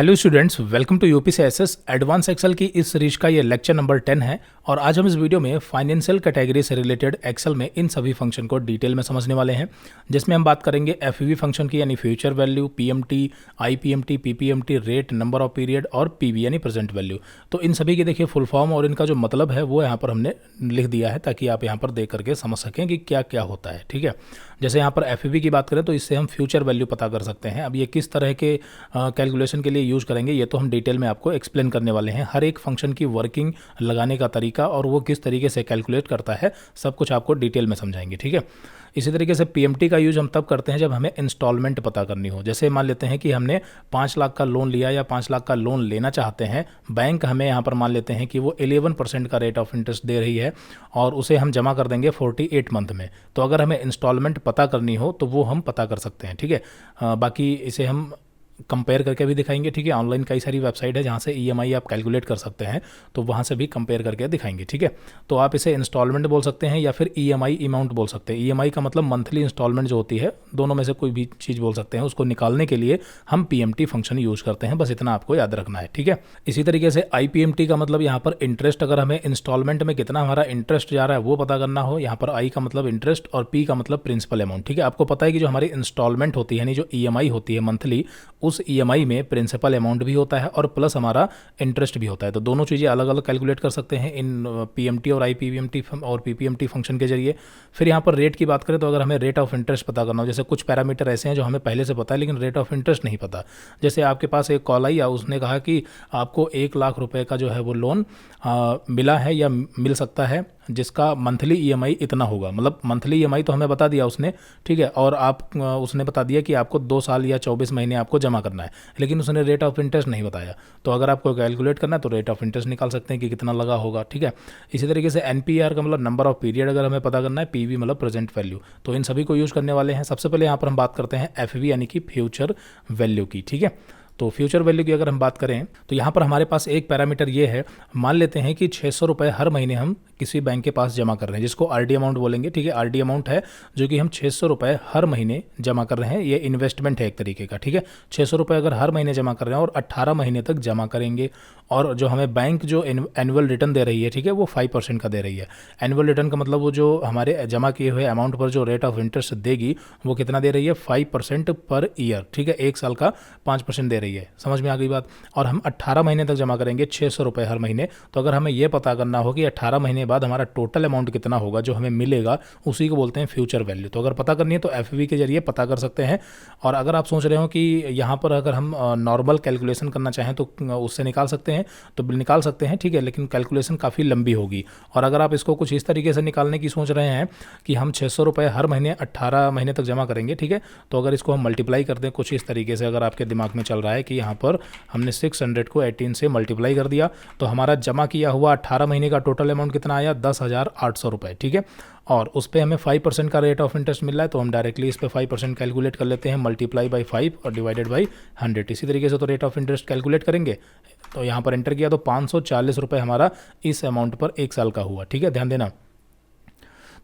Hello students, welcome to UPCSS advance excel की इस series का ये लेक्चर नंबर 10 है। और आज हम इस वीडियो में फाइनेंशियल कैटेगरी से रिलेटेड एक्सेल में इन सभी फंक्शन को डिटेल में समझने वाले हैं, जिसमें हम बात करेंगे एफवी फंक्शन की यानी future value, PMT, IPMT, PPMT, rate, number of period और पीवी यानी प्रेजेंट वैल्यू। तो इन सभी की देखिए फुल फॉर्म और इनका जो मतलब है वो यहाँ पर हमने लिख दिया है ताकि आप यहाँ पर देख करके समझ सकें कि क्या क्या होता है। ठीक है, जैसे यहाँ पर एफवी की बात करें तो इससे हम फ्यूचर वैल्यू पता कर सकते हैं। अब ये किस तरह के कैलकुलेशन के लिए यूज़ करेंगे ये तो हम डिटेल में आपको एक्सप्लेन करने वाले हैं। हर एक फंक्शन की वर्किंग, लगाने का तरीका और वो किस तरीके से कैलकुलेट करता है सब कुछ आपको डिटेल में समझाएंगे। ठीक है, इसी तरीके से पीएमटी का यूज हम तब करते हैं जब हमें इंस्टॉलमेंट पता करनी हो। जैसे मान लेते हैं कि हमने 5 लाख का लोन लिया या 5 लाख का लोन लेना चाहते हैं, बैंक हमें यहाँ पर मान लेते हैं कि वो 11% का रेट ऑफ इंटरेस्ट दे रही है और उसे हम जमा कर देंगे 48 मंथ में। तो अगर हमें इंस्टॉलमेंट पता करनी हो तो वो हम पता कर सकते हैं। ठीक है, बाकी इसे हम कंपेयर करके भी दिखाएंगे। ठीक है, ऑनलाइन कई सारी वेबसाइट है जहाँ से ईएमआई आप कैलकुलेट कर सकते हैं, तो वहाँ से भी कंपेयर करके दिखाएंगे। ठीक है, तो आप इसे इंस्टॉलमेंट बोल सकते हैं या फिर ईएमआई अमाउंट बोल सकते हैं। ईएमआई का मतलब मंथली इंस्टॉलमेंट जो होती है, दोनों में से कोई भी चीज़ बोल सकते हैं। उसको निकालने के लिए हम पीएमटी फंक्शन यूज करते हैं, बस इतना आपको याद रखना है। ठीक है, इसी तरीके से आईपीएमटी का मतलब यहाँ पर इंटरेस्ट, अगर हमें इंस्टॉलमेंट में कितना हमारा इंटरेस्ट जा रहा है वो पता करना हो, यहाँ पर आई का मतलब इंटरेस्ट और पी का मतलब प्रिंसिपल अमाउंट। ठीक है, आपको पता है कि जो हमारी इंस्टॉलमेंट होती है यानी जो ईएमआई होती है मंथली, उस ईएमआई में प्रिंसिपल अमाउंट भी होता है और प्लस हमारा इंटरेस्ट भी होता है। तो दोनों चीज़ें अलग अलग कैलकुलेट कर सकते हैं इन पीएमटी और आईपीएमटी और पीपीएमटी फंक्शन के जरिए। फिर यहाँ पर रेट की बात करें तो अगर हमें रेट ऑफ इंटरेस्ट पता करना हो, जैसे कुछ पैरामीटर ऐसे हैं जो हमें पहले से पता है लेकिन रेट ऑफ इंटरेस्ट नहीं पता। जैसे आपके पास एक कॉल आई या उसने कहा कि आपको 1 लाख रुपए का जो है वो लोन मिला है या मिल सकता है जिसका मंथली ईएमआई इतना होगा। मतलब मंथली ईएमआई तो हमें बता दिया उसने, ठीक है, और उसने बता दिया कि आपको 2 साल या 24 महीने आपको जमा करना है, लेकिन उसने रेट ऑफ इंटरेस्ट नहीं बताया। तो अगर आपको कैलकुलेट करना है तो रेट ऑफ इंटरेस्ट निकाल सकते हैं कि कितना लगा होगा। ठीक है, इसी तरीके से एनपीआर का मतलब नंबर ऑफ पीरियड अगर हमें पता करना है, पीवी मतलब प्रेजेंट वैल्यू। तो इन सभी को यूज़ करने वाले हैं। सबसे पहले यहाँ पर हम बात करते हैं एफवी यानी कि फ्यूचर वैल्यू की। ठीक है, तो फ्यूचर वैल्यू की अगर हम बात करें तो यहाँ पर हमारे पास एक पैरामीटर ये है, मान लेते हैं कि 600 रुपये हर महीने हम किसी बैंक के पास जमा कर रहे हैं, जिसको आरडी अमाउंट बोलेंगे। ठीक है, आरडी अमाउंट है जो कि हम 600 रुपये हर महीने जमा कर रहे हैं। ये इन्वेस्टमेंट है एक तरीके का। ठीक है, 600 रुपये अगर हर महीने जमा कर रहे हैं और 18 महीने तक जमा करेंगे, और जो हमें बैंक जो एनुअल रिटर्न दे रही है, ठीक है, वो 5% का दे रही है। एनुअल रिटर्न का मतलब वो जो हमारे जमा किए हुए अमाउंट पर जो रेट ऑफ इंटरेस्ट देगी वो कितना दे रही है, 5% पर ईयर। ठीक है, 1 साल का 5% दे रही है। समझ में आ गई बात। और हम 18 महीने तक जमा करेंगे 600 रुपये हर महीने। तो अगर हमें ये पता करना हो कि 18 महीने बाद हमारा टोटल अमाउंट कितना होगा जो हमें मिलेगा, उसी को बोलते हैं फ्यूचर वैल्यू। तो अगर पता करनी है तो एफवी के जरिए पता कर सकते हैं। और अगर आप सोच रहे हो कि यहाँ पर अगर हम नॉर्मल कैलकुलेशन करना चाहें तो उससे निकाल सकते हैं, तो निकाल सकते हैं। ठीक है, लेकिन कैलकुलेशन काफ़ी लंबी होगी। और अगर आप इसको कुछ इस तरीके से निकालने की सोच रहे हैं कि हम 600 रुपये हर महीने 18 महीने तक जमा करेंगे, ठीक है, तो अगर इसको हम मल्टीप्लाई कर दें कुछ इस तरीके से, अगर आपके दिमाग में चल रहा है कि यहाँ पर हमने 600 को 18 से मल्टीप्लाई कर दिया तो हमारा जमा किया हुआ 18 महीने का टोटल अमाउंट कितना आया, 10,800 रुपये। ठीक है, और उस पर हमें 5% का रेट ऑफ इंटरेस्ट मिल रहा है, तो हम डायरेक्टली इस पर 5% कैलकुलेट कर लेते हैं, मल्टीप्लाई बाई 5 और डिवाइडेड बाई 100। इसी तरीके से तो रेट ऑफ इंटरेस्ट कैलकुलेट करेंगे। तो यहाँ पर एंटर किया तो 540 रुपये हमारा इस अमाउंट पर 1 साल का हुआ। ठीक है, ध्यान देना।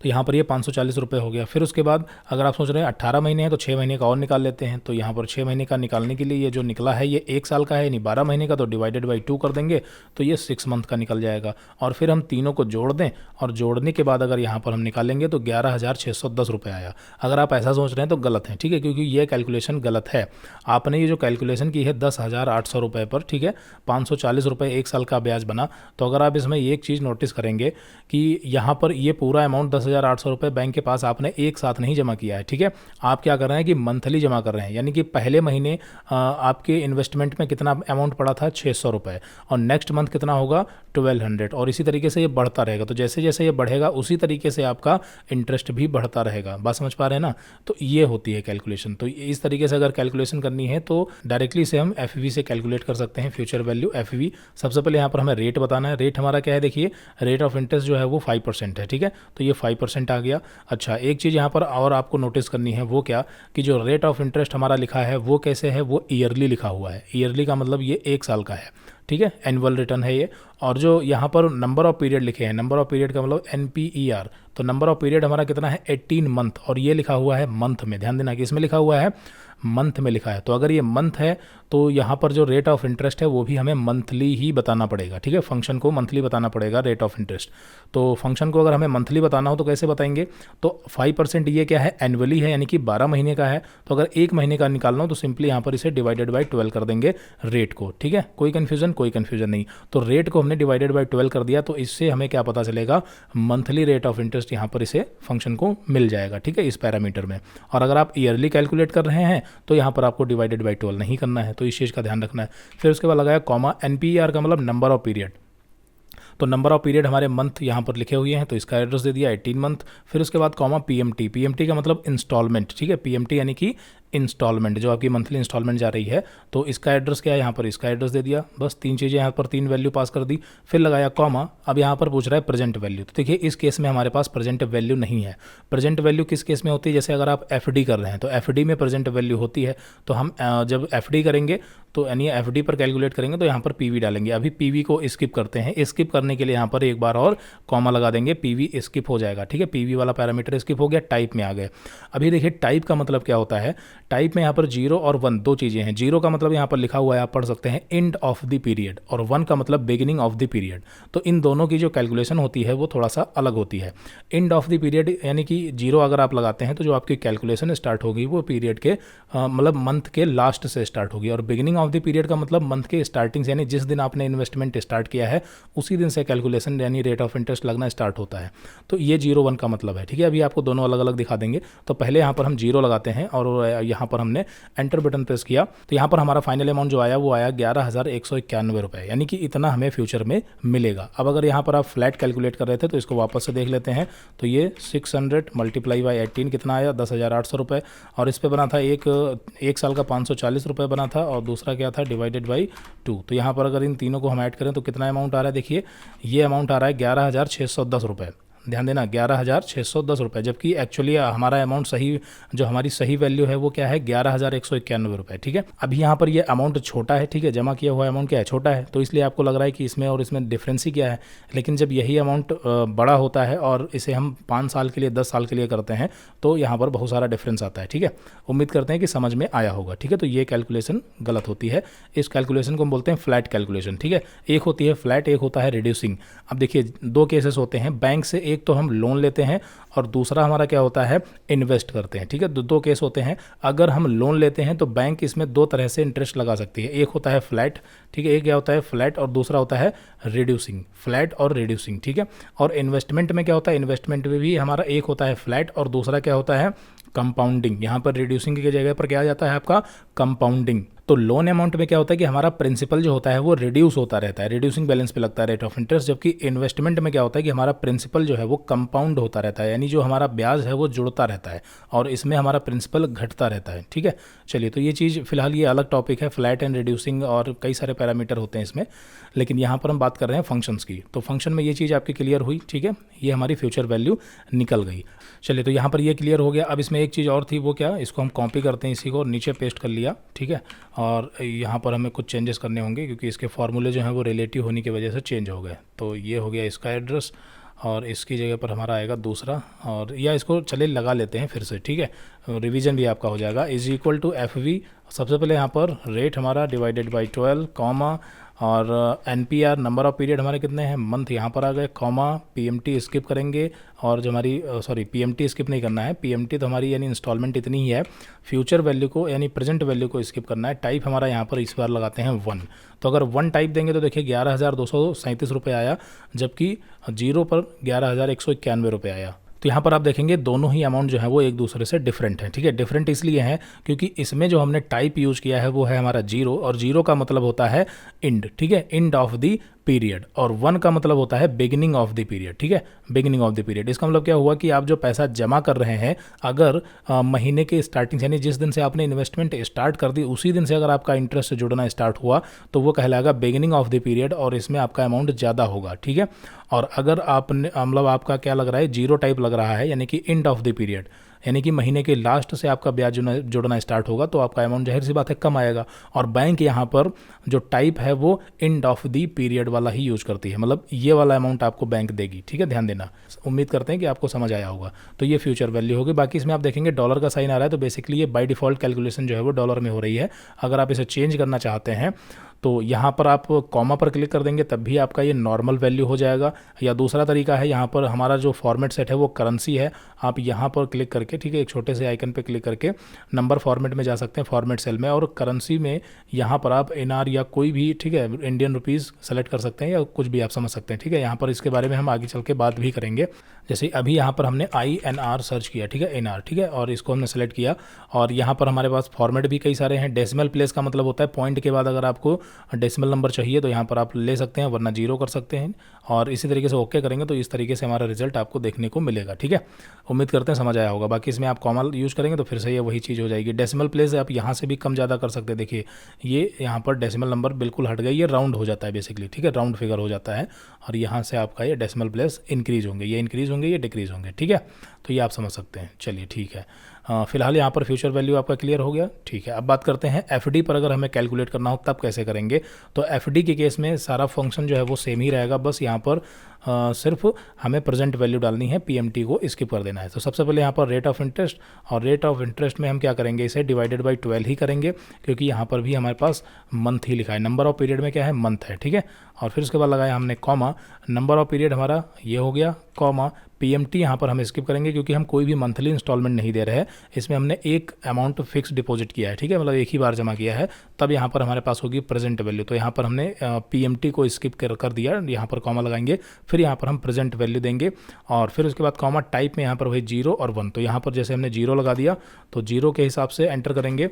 तो यहाँ पर ये 540 रुपये हो गया। फिर उसके बाद अगर आप सोच रहे हैं 18 महीने हैं तो 6 महीने का और निकाल लेते हैं। तो यहाँ पर 6 महीने का निकालने के लिए ये जो निकला है ये 1 साल का है, यानी 12 महीने का, तो डिवाइडेड बाई 2 कर देंगे तो ये 6 मंथ का निकल जाएगा। और फिर हम तीनों को जोड़ दें और जोड़ने के बाद अगर यहाँ पर हम निकालेंगे तो 11,610 रुपये आया। अगर आप ऐसा सोच रहे हैं तो गलत है। ठीक है, क्योंकि ये कैलकुलेशन गलत है। आपने ये जो कैलकुलेशन की है 10,800 रुपये पर, ठीक है, 540 रुपये 1 साल का ब्याज बना। तो अगर आप इसमें एक चीज़ नोटिस करेंगे कि यहाँ पर ये पूरा अमाउंट 10,800 रुपये बैंक के पास आपने एक साथ नहीं जमा किया है। ठीक है, आप क्या कर रहे हैं कि मंथली जमा कर रहे हैं, यानी कि पहले महीने आपके इन्वेस्टमेंट में कितना अमाउंट पड़ा था, 600 रुपये, और नेक्स्ट मंथ कितना होगा, 1200, और इसी तरीके से ये बढ़ता रहेगा। तो जैसे जैसे ये बढ़ेगा उसी तरीके से आपका इंटरेस्ट भी बढ़ता रहेगा। बात समझ पा रहे हैं ना। तो ये होती है कैलकुलेशन। तो इस तरीके से अगर कैलकुलेशन करनी है तो डायरेक्टली से हम एफवी से कैलकुलेट कर सकते हैं फ्यूचर वैल्यू एफवी। सबसे पहले यहाँ पर हमें रेट बताना है। रेट हमारा क्या है, देखिए रेट ऑफ इंटरेस्ट जो है वो 5% है। ठीक है, तो ये 5% आ गया। अच्छा, एक चीज़ यहाँ पर और आपको नोटिस करनी है, वो क्या कि जो रेट ऑफ इंटरेस्ट हमारा लिखा है वो कैसे है, वो ईयरली लिखा हुआ है। ईयरली का मतलब ये 1 साल का है। ठीक है, एनुअल रिटर्न है ये। और जो यहाँ पर नंबर ऑफ पीरियड लिखे हैं, नंबर ऑफ पीरियड का मतलब NPER, तो नंबर ऑफ पीरियड हमारा कितना है, 18 मंथ, और ये लिखा हुआ है मंथ में। ध्यान देना कि इसमें लिखा हुआ है मंथ में लिखा है, तो अगर ये मंथ है तो यहाँ पर जो रेट ऑफ इंटरेस्ट है वो भी हमें मंथली ही बताना पड़ेगा, ठीक है। फंक्शन को मंथली बताना पड़ेगा रेट ऑफ इंटरेस्ट। तो फंक्शन को अगर हमें मंथली बताना हो तो कैसे बताएंगे, तो 5% ये क्या है, एनुअली है, यानी कि 12 महीने का है। तो अगर 1 महीने का निकालना हो तो सिंपली यहाँ पर इसे डिवाइडेड बाई 12 कर देंगे रेट को, ठीक है। कोई कन्फ्यूजन नहीं। तो रेट को हमने डिवाइडेड बाई 12 कर दिया, तो इससे हमें क्या पता चलेगा, मंथली रेट ऑफ इंटरेस्ट यहाँ पर इसे फंक्शन को मिल जाएगा, ठीक है, इस पैरामीटर में। और अगर आप ईयरली कैलकुलेट कर रहे हैं तो यहाँ पर आपको डिवाइडेड बाई 12 नहीं करना है, तो इस चीज़ का ध्यान रखना है। फिर उसके बाद लगाया कॉमा, NPER का मतलब नंबर ऑफ पीरियड। तो नंबर ऑफ पीरियड हमारे मंथ यहाँ पर लिखे हुए हैं, तो इसका एड्रेस दे दिया 18 मंथ। फिर उसके बाद कॉमा PMT का मतलब इंस्टॉलमेंट, ठीक है। PMT यानी कि इंस्टॉलमेंट, जो आपकी मंथली इंस्टॉलमेंट जा रही है, तो इसका एड्रेस क्या है, यहाँ पर इसका एड्रेस दे दिया। बस 3 चीज़ें यहाँ पर, 3 वैल्यू पास कर दी। फिर लगाया कॉमा। अब यहाँ पर पूछ रहा है प्रेजेंट वैल्यू। तो देखिए इस केस में हमारे पास प्रेजेंट वैल्यू नहीं है। प्रेजेंट वैल्यू किस केस में होती है, जैसे अगर आप FD कर रहे हैं तो FD में प्रेजेंट वैल्यू होती है। तो हम जब FD करेंगे तो यानी FD पर कैलकुलेट करेंगे तो यहाँ पर PV डालेंगे। अभी PV को स्किप करते हैं। स्किप करने के लिए यहाँ पर एक बार और कॉमा लगा देंगे, PV स्किप हो जाएगा, ठीक है। PV वाला पैरामीटर स्किप हो गया, टाइप में आ गए। अभी देखिए टाइप का मतलब क्या होता है। टाइप में यहाँ पर 0 और 1 दो चीज़ें हैं। 0 का मतलब यहाँ पर लिखा हुआ है, आप पढ़ सकते हैं, एंड ऑफ द पीरियड, और 1 का मतलब बिगिनिंग ऑफ द पीरियड। तो इन दोनों की जो कैलकुलेशन होती है वो थोड़ा सा अलग होती है। एंड ऑफ द पीरियड यानी कि 0 अगर आप लगाते हैं तो जो आपकी कैलकुलेशन स्टार्ट होगी वो पीरियड के मतलब मंथ के लास्ट से स्टार्ट होगी, और बिगिनिंग ऑफ द पीरियड का मतलब मंथ के स्टार्टिंग से, यानी जिस दिन आपने इन्वेस्टमेंट स्टार्ट किया है उसी दिन से कैलकुलेशन यानी रेट ऑफ इंटरेस्ट लगना स्टार्ट होता है। तो ये 0-1 का मतलब है, ठीक है। अभी आपको दोनों अलग अलग दिखा देंगे। तो पहले यहाँ पर हम 0 लगाते हैं और यहाँ पर हमने एंटर बटन प्रेस किया, तो यहाँ पर हमारा फाइनल अमाउंट जो आया वो आया 11,191 रुपये, यानी कि इतना हमें फ्यूचर में मिलेगा। अब अगर यहाँ पर आप फ्लैट कैलकुलेट कर रहे थे तो इसको वापस से देख लेते हैं। तो ये 600 मल्टीप्लाई बाई 18 कितना आया, 10,800 रुपये। और इस पर बना था एक साल का 540 रुपये बना था, और दूसरा क्या था, डिवाइडेड बाई 2। तो यहाँ पर अगर इन तीनों को हम ऐड करें तो कितना अमाउंट आ रहा है, देखिए ये अमाउंट आ रहा है 11,610 रुपये। ध्यान देना, 11,610 रुपये, जबकि एक्चुअली हमारा अमाउंट सही, जो हमारी सही वैल्यू है वो क्या है, 11,191 रुपये, ठीक है। अभी यहाँ पर ये अमाउंट छोटा है, ठीक है, जमा किया हुआ अमाउंट क्या है, छोटा है, तो इसलिए आपको लग रहा है कि इसमें और इसमें डिफरेंस ही क्या है। लेकिन जब यही अमाउंट बड़ा होता है और इसे हम 5 साल के लिए, 10 साल के लिए करते हैं तो यहाँ पर बहुत सारा डिफरेंस आता है, ठीक है। उम्मीद करते हैं कि समझ में आया होगा, ठीक है। तो ये कैलकुलेशन गलत होती है। इस कैलकुलेशन को हम बोलते हैं फ्लैट कैलकुलेशन, ठीक है। एक होती है फ्लैट, एक होता है रिड्यूसिंग। अब देखिए 2 केसेस होते हैं बैंक से, एक तो हम लोन लेते हैं और दूसरा हमारा क्या होता है, इन्वेस्ट करते हैं, ठीक है। 2 केस होते हैं। अगर हम लोन लेते हैं तो बैंक इसमें 2 तरह से इंटरेस्ट लगा सकती है। एक होता है फ्लैट, ठीक है, एक क्या होता है फ्लैट, और दूसरा होता है रिड्यूसिंग, फ्लैट और रिड्यूसिंग, ठीक है। और इन्वेस्टमेंट में क्या होता है, इन्वेस्टमेंट में भी हमारा एक होता है फ्लैट और दूसरा क्या होता है, कंपाउंडिंग। यहाँ पर रिड्यूसिंग की जगह पर क्या आ जाता है आपका, कंपाउंडिंग। तो लोन अमाउंट में क्या होता है कि हमारा प्रिंसिपल जो होता है वो रिड्यूस होता रहता है, रिड्यूसिंग बैलेंस पे लगता है रेट ऑफ इंटरेस्ट। जबकि इन्वेस्टमेंट में क्या होता है कि हमारा प्रिंसिपल जो है वो कंपाउंड होता रहता है, यानी जो हमारा ब्याज है वो जुड़ता रहता है, और इसमें हमारा प्रिंसिपल घटता रहता है, ठीक है। चलिए, तो ये चीज़ फिलहाल ये अलग टॉपिक है, फ्लैट एंड रिड्यूसिंग, और कई सारे पैरामीटर होते हैं इसमें, लेकिन यहाँ पर हम बात कर रहे हैं फंक्शंस की। तो फंक्शन में ये चीज़ आपकी क्लियर हुई, ठीक है। ये हमारी फ्यूचर वैल्यू निकल गई। चलिए, तो यहाँ पर ये क्लियर हो गया। अब इसमें एक चीज़ और थी, वो क्या, इसको हम कॉपी करते हैं, इसी को नीचे पेस्ट कर लिया, ठीक है। और यहाँ पर हमें कुछ चेंजेस करने होंगे क्योंकि इसके फॉर्मूले जो हैं वो रिलेटिव होने की वजह से चेंज हो गए। तो ये हो गया इसका एड्रेस, और इसकी जगह पर हमारा आएगा दूसरा, और या इसको चले लगा लेते हैं फिर से, ठीक है। रिवीजन भी आपका हो जाएगा, इज इक्वल टू FV। सबसे पहले यहाँ पर रेट हमारा डिवाइडेड बाई 12, कॉमा, और NPR नंबर ऑफ पीरियड हमारे कितने हैं, मंथ, यहाँ पर आ गए, कॉमा, PMT स्किप करेंगे, और जो हमारी PMT स्किप नहीं करना है, PMT तो हमारी यानी इंस्टॉलमेंट इतनी ही है। फ्यूचर वैल्यू को यानी प्रेजेंट वैल्यू को स्किप करना है। टाइप हमारा यहाँ पर इस बार लगाते हैं 1। तो अगर 1 टाइप देंगे तो देखिए 11,237 रुपये आया, जबकि 0 पर 11,191 रुपये आया। तो यहाँ पर आप देखेंगे दोनों ही अमाउंट जो है वो एक दूसरे से डिफरेंट है, ठीक है। डिफरेंट इसलिए है क्योंकि इसमें जो हमने टाइप यूज किया है वो है हमारा 0, और 0 का मतलब होता है एंड, ठीक है, एंड ऑफ द पीरियड, और 1 का मतलब होता है बिगिनिंग ऑफ द पीरियड, ठीक है, बिगिनिंग ऑफ द पीरियड। इसका मतलब क्या हुआ कि आप जो पैसा जमा कर रहे हैं, अगर महीने के स्टार्टिंग यानी जिस दिन से आपने इन्वेस्टमेंट स्टार्ट कर दी उसी दिन से अगर आपका इंटरेस्ट जुड़ना स्टार्ट हुआ तो वो कहलाएगा बिगिनिंग ऑफ द पीरियड, और इसमें आपका अमाउंट ज़्यादा होगा, ठीक है। और अगर आपने मतलब आपका क्या लग रहा है, 0 टाइप लग रहा है, यानी कि एंड ऑफ द पीरियड, यानी कि महीने के लास्ट से आपका ब्याज जुड़ना स्टार्ट होगा तो आपका अमाउंट जाहिर सी बात है कम आएगा। और बैंक यहाँ पर जो टाइप है वो एंड ऑफ दी पीरियड वाला ही यूज करती है, मतलब ये वाला अमाउंट आपको बैंक देगी। ठीक है, ध्यान देना। उम्मीद करते हैं कि आपको समझ आया होगा। तो ये फ्यूचर वैल्यू होगी। बाकी इसमें आप देखेंगे डॉलर का साइन आ रहा है, तो बेसिकली ये बाय डिफॉल्ट कैलकुलेशन जो है वो डॉलर में हो रही है। अगर आप इसे चेंज करना चाहते हैं तो यहाँ पर आप कॉमा पर क्लिक कर देंगे तब भी आपका ये नॉर्मल वैल्यू हो जाएगा। या दूसरा तरीका है, यहाँ पर हमारा जो फॉर्मेट सेट है वो करेंसी है, आप यहाँ पर क्लिक करके, ठीक है, एक छोटे से आइकन पे क्लिक करके नंबर फॉर्मेट में जा सकते हैं, फॉर्मेट सेल में, और करेंसी में यहाँ पर आप एनआर या कोई भी, ठीक है, इंडियन रुपीज़ सेलेक्ट कर सकते हैं या कुछ भी आप समझ सकते हैं। ठीक है, यहाँ पर इसके बारे में हम आगे चल के बात भी करेंगे। जैसे अभी यहाँ पर हमने INR सर्च किया, ठीक है, एनआर, ठीक है, और इसको हमने सेलेक्ट किया और यहाँ पर हमारे पास फॉर्मेट भी कई सारे हैं। डेसिमल प्लेस का मतलब होता है पॉइंट के बाद अगर आपको डेसिमल नंबर चाहिए तो यहाँ पर आप ले सकते हैं, वरना जीरो कर सकते हैं। और इसी तरीके से ओके करेंगे तो इस तरीके से हमारा रिजल्ट आपको देखने को मिलेगा। ठीक है, उम्मीद करते हैं समझ आया होगा। बाकी इसमें आप कॉमा यूज़ करेंगे तो फिर से ये वही चीज़ हो जाएगी। डेसिमल प्लेस आप यहाँ से भी कम ज़्यादा कर सकते हैं। देखिए ये यहाँ पर डेसिमल नंबर बिल्कुल हट गई, ये राउंड हो जाता है बेसिकली। ठीक है, राउंड फिगर हो जाता है और यहाँ से आपका ये डेसिमल प्लेस इंक्रीज होंगे, ये इंक्रीज होंगे, ये डिक्रीज होंगे। ठीक है, तो ये आप समझ सकते हैं। चलिए ठीक है, फिलहाल यहाँ पर फ्यूचर वैल्यू आपका क्लियर हो गया। ठीक है, अब बात करते हैं एफडी पर। अगर हमें कैलकुलेट करना हो तब कैसे करेंगे? तो एफडी के केस में सारा फंक्शन जो है वो सेम ही रहेगा, बस यहाँ पर सिर्फ हमें प्रेजेंट वैल्यू डालनी है, पीएमटी को स्किप कर देना है। तो सबसे पहले यहाँ पर रेट ऑफ इंटरेस्ट, और रेट ऑफ इंटरेस्ट में हम क्या करेंगे, इसे डिवाइडेड बाई 12 ही करेंगे, क्योंकि यहाँ पर भी हमारे पास मंथ ही लिखा है। नंबर ऑफ पीरियड में क्या है, मंथ है। ठीक है, और फिर उसके बाद लगाया हमने कॉमा, नंबर ऑफ पीरियड हमारा ये हो गया, कॉमा पीएमटी यहाँ पर हम स्किप करेंगे क्योंकि हम कोई भी मंथली इंस्टॉलमेंट नहीं दे रहे हैं। इसमें हमने एक अमाउंट फिक्स डिपॉजिट किया है। ठीक है, मतलब एक ही बार जमा किया है, तब यहाँ पर हमारे पास होगी प्रेजेंट वैल्यू। तो यहाँ पर हमने पीएमटी को स्किप कर दिया, यहाँ पर कॉमा लगाएंगे, फिर यहाँ पर हम प्रेजेंट वैल्यू देंगे और फिर उसके बाद कॉमा टाइप में यहाँ पर वही 0 और 1। तो यहाँ पर जैसे हमने 0 लगा दिया तो 0 के हिसाब से एंटर करेंगे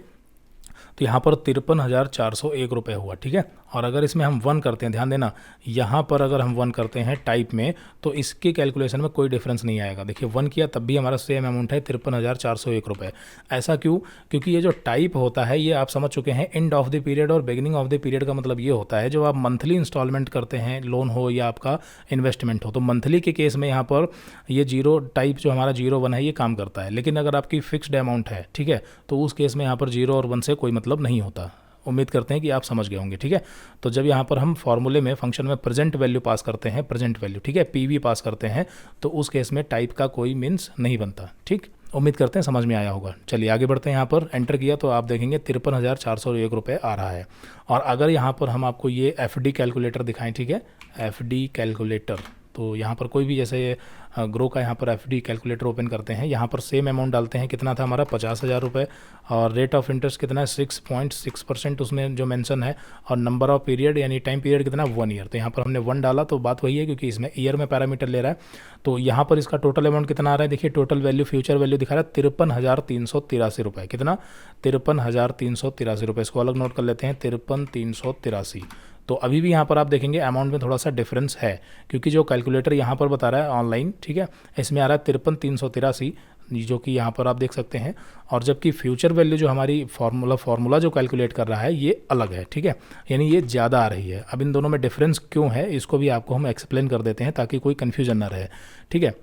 तो यहाँ पर 53,401 रुपये हुआ। ठीक है, और अगर इसमें हम 1 करते हैं, ध्यान देना, यहाँ पर अगर हम 1 करते हैं टाइप में तो इसके कैलकुलेशन में कोई डिफरेंस नहीं आएगा। देखिए 1 किया तब भी हमारा सेम अमाउंट है 53,401 रुपये। ऐसा क्यों? क्योंकि ये जो टाइप होता है ये आप समझ चुके हैं, एंड ऑफ द पीरियड और बिगिनिंग ऑफ द पीरियड का मतलब ये होता है जो आप मंथली इंस्टॉलमेंट करते हैं, लोन हो या आपका इन्वेस्टमेंट हो। तो मंथली के केस में यहाँ पर ये 0 टाइप जो हमारा 0-1 है ये काम करता है, लेकिन अगर आपकी फिक्स्ड अमाउंट है, ठीक है, तो उस केस में यहाँ पर 0 और 1 से कोई मतलब नहीं होता। उम्मीद करते हैं कि आप समझ गए होंगे। ठीक है, तो जब यहाँ पर हम फॉर्मूले में फंक्शन में प्रेजेंट वैल्यू पास करते हैं, प्रेजेंट वैल्यू, ठीक है, पीवी पास करते हैं, तो उस केस में टाइप का कोई मीन्स नहीं बनता। ठीक, उम्मीद करते हैं समझ में आया होगा। चलिए आगे बढ़ते हैं। यहाँ पर एंटर किया तो आप देखेंगे 53,401 रुपये आ रहा है। और अगर यहाँ पर हम आपको ये एफडी कैलकुलेटर दिखाएं, ठीक है, एफडी कैलकुलेटर, तो यहाँ पर कोई भी जैसे ग्रो का यहाँ पर एफडी कैलकुलेटर ओपन करते हैं, यहाँ पर सेम अमाउंट डालते हैं, कितना था हमारा 50,000 रुपये, और रेट ऑफ इंटरेस्ट कितना है 6.6% उसमें जो मेंशन है, और नंबर ऑफ पीरियड यानी टाइम पीरियड कितना 1 ईयर। तो यहाँ पर हमने 1 डाला तो बात वही है क्योंकि इसमें ईयर में पैरामीटर ले रहा है। तो यहाँ पर इसका टोटल अमाउंट कितना आ रहा है, देखिए टोटल वैल्यू फ्यूचर वैल्यू दिखा रहा है 53,383 रुपये। कितना? 53,383 रुपये। इसको अलग नोट कर लेते हैं, 53,383। तो अभी भी यहाँ पर आप देखेंगे अमाउंट में थोड़ा सा डिफरेंस है क्योंकि जो कैलकुलेटर यहाँ पर बता रहा है ऑनलाइन, ठीक है, इसमें आ रहा है 53,383, जो कि यहाँ पर आप देख सकते हैं, और जबकि फ्यूचर वैल्यू जो हमारी फार्मूला जो कैलकुलेट कर रहा है ये अलग है। ठीक है, यानी ये ज़्यादा आ रही है। अब इन दोनों में डिफरेंस क्यों है इसको भी आपको हम एक्सप्लेन कर देते हैं ताकि कोई कन्फ्यूजन ना रहे। ठीक है,